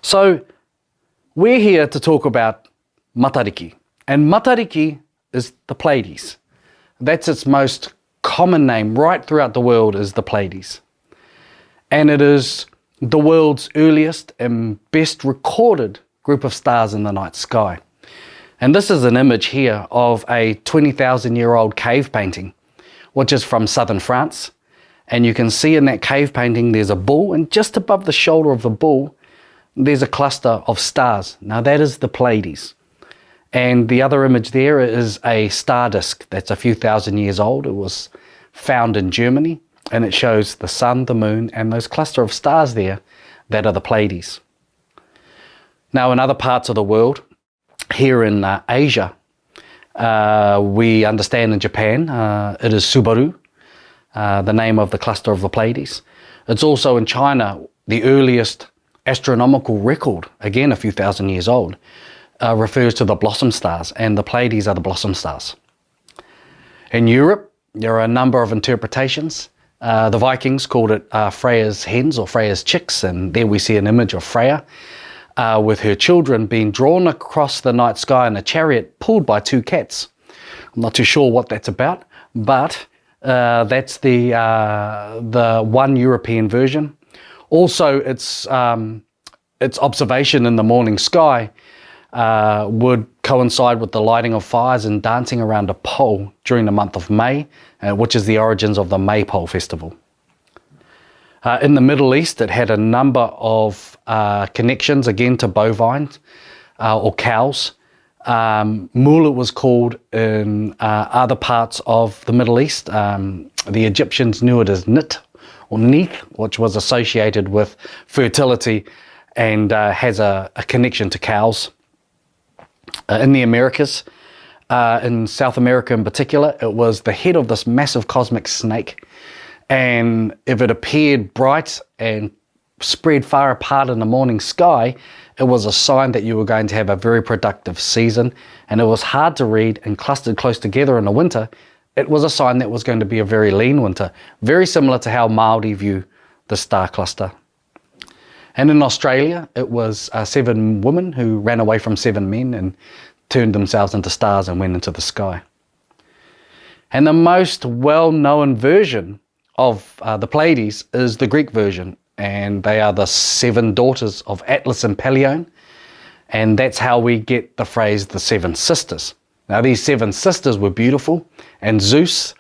So we're here to talk about Matariki. And Matariki is the Pleiades. That's its most common name right throughout the world, is the Pleiades. And it is the world's earliest and best recorded group of stars in the night sky. And this is an image here of a 20,000-year-old cave painting, which is from southern France. And you can see in that cave painting there's a bull, and just above the shoulder of the bull there's a cluster of stars. Now that is the Pleiades. And the other image there is a star disk that's a few thousand years old. It was found in Germany, and it shows the sun, the moon, and those cluster of stars there that are the Pleiades. Now in other parts of the world, here in Asia, we understand in Japan, it is Subaru, the name of the cluster of the Pleiades. It's also in China, the earliest astronomical record, again a few thousand years old, refers to the blossom stars, and the Pleiades are the blossom stars. In Europe, there are a number of interpretations. The Vikings called it Freya's hens or Freya's chicks, and there we see an image of Freya with her children being drawn across the night sky in a chariot pulled by two cats. I'm not too sure what that's about, but that's the one European version. Also, its observation in the morning sky would coincide with the lighting of fires and dancing around a pole during the month of May, which is the origins of the Maypole festival. In the Middle East, it had a number of connections, again, to bovines or cows. Mul, it was called in other parts of the Middle East. The Egyptians knew it as Nit or Neith, which was associated with fertility and has a connection to cows. In the Americas, in South America in particular, it was the head of this massive cosmic snake. And if it appeared bright and spread far apart in the morning sky, it was a sign that you were going to have a very productive season. And it was hard to read and clustered close together in the winter. It was a sign that was going to be a very lean winter, very similar to how Māori view the star cluster. And in Australia, it was 7 women who ran away from 7 men and turned themselves into stars and went into the sky. And the most well-known version of the Pleiades is the Greek version, and they are the 7 daughters of Atlas and Pleione, and that's how we get the phrase the 7 sisters. Now these 7 sisters were beautiful, and Zeus,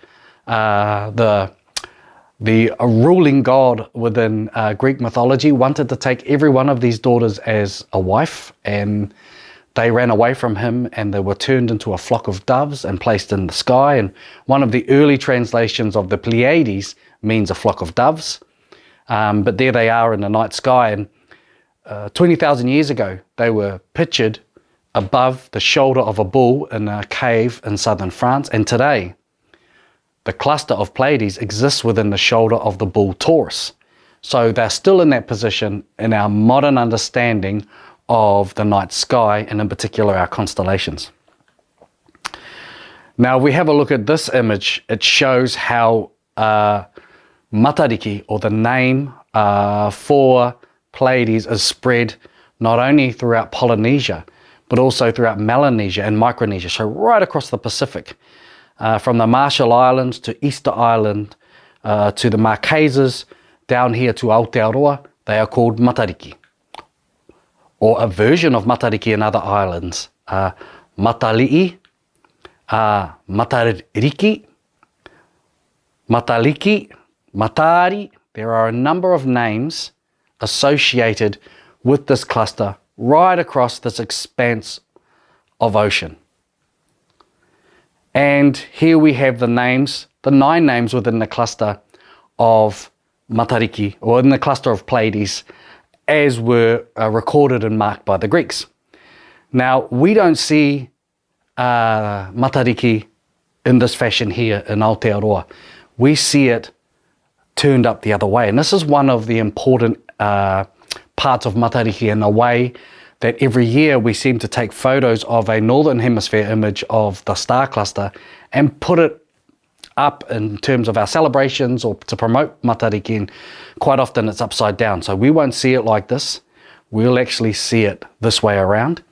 the ruling god within Greek mythology, wanted to take every one of these daughters as a wife, and they ran away from him, and they were turned into a flock of doves and placed in the sky. And one of the early translations of the Pleiades means a flock of doves, but there they are in the night sky. And 20,000 years ago, they were pictured above the shoulder of a bull in a cave in southern France, and today the cluster of Pleiades exists within the shoulder of the bull Taurus. So they're still in that position in our modern understanding of the night sky, and in particular our constellations. Now we have a look at this image. It shows how Matariki, or the name for Pleiades, is spread not only throughout Polynesia, but also throughout Melanesia and Micronesia, so right across the Pacific. From the Marshall Islands to Easter Island to the Marquesas, down here to Aotearoa, they are called Matariki. Or a version of Matariki in other islands, Matali'i, Matariki, Mataliki, Matari. There are a number of names associated with this cluster right across this expanse of ocean. And here we have the names, the 9 names within the cluster of Matariki, or in the cluster of Pleiades, as were recorded and marked by the Greeks. Now, we don't see Matariki in this fashion here in Aotearoa. We see it turned up the other way. And this is one of the important parts of Matariki, in a way that every year we seem to take photos of a northern hemisphere image of the star cluster and put it up in terms of our celebrations or to promote Matariki, and quite often it's upside down. So we won't see it like this. we'll actually see it this way around.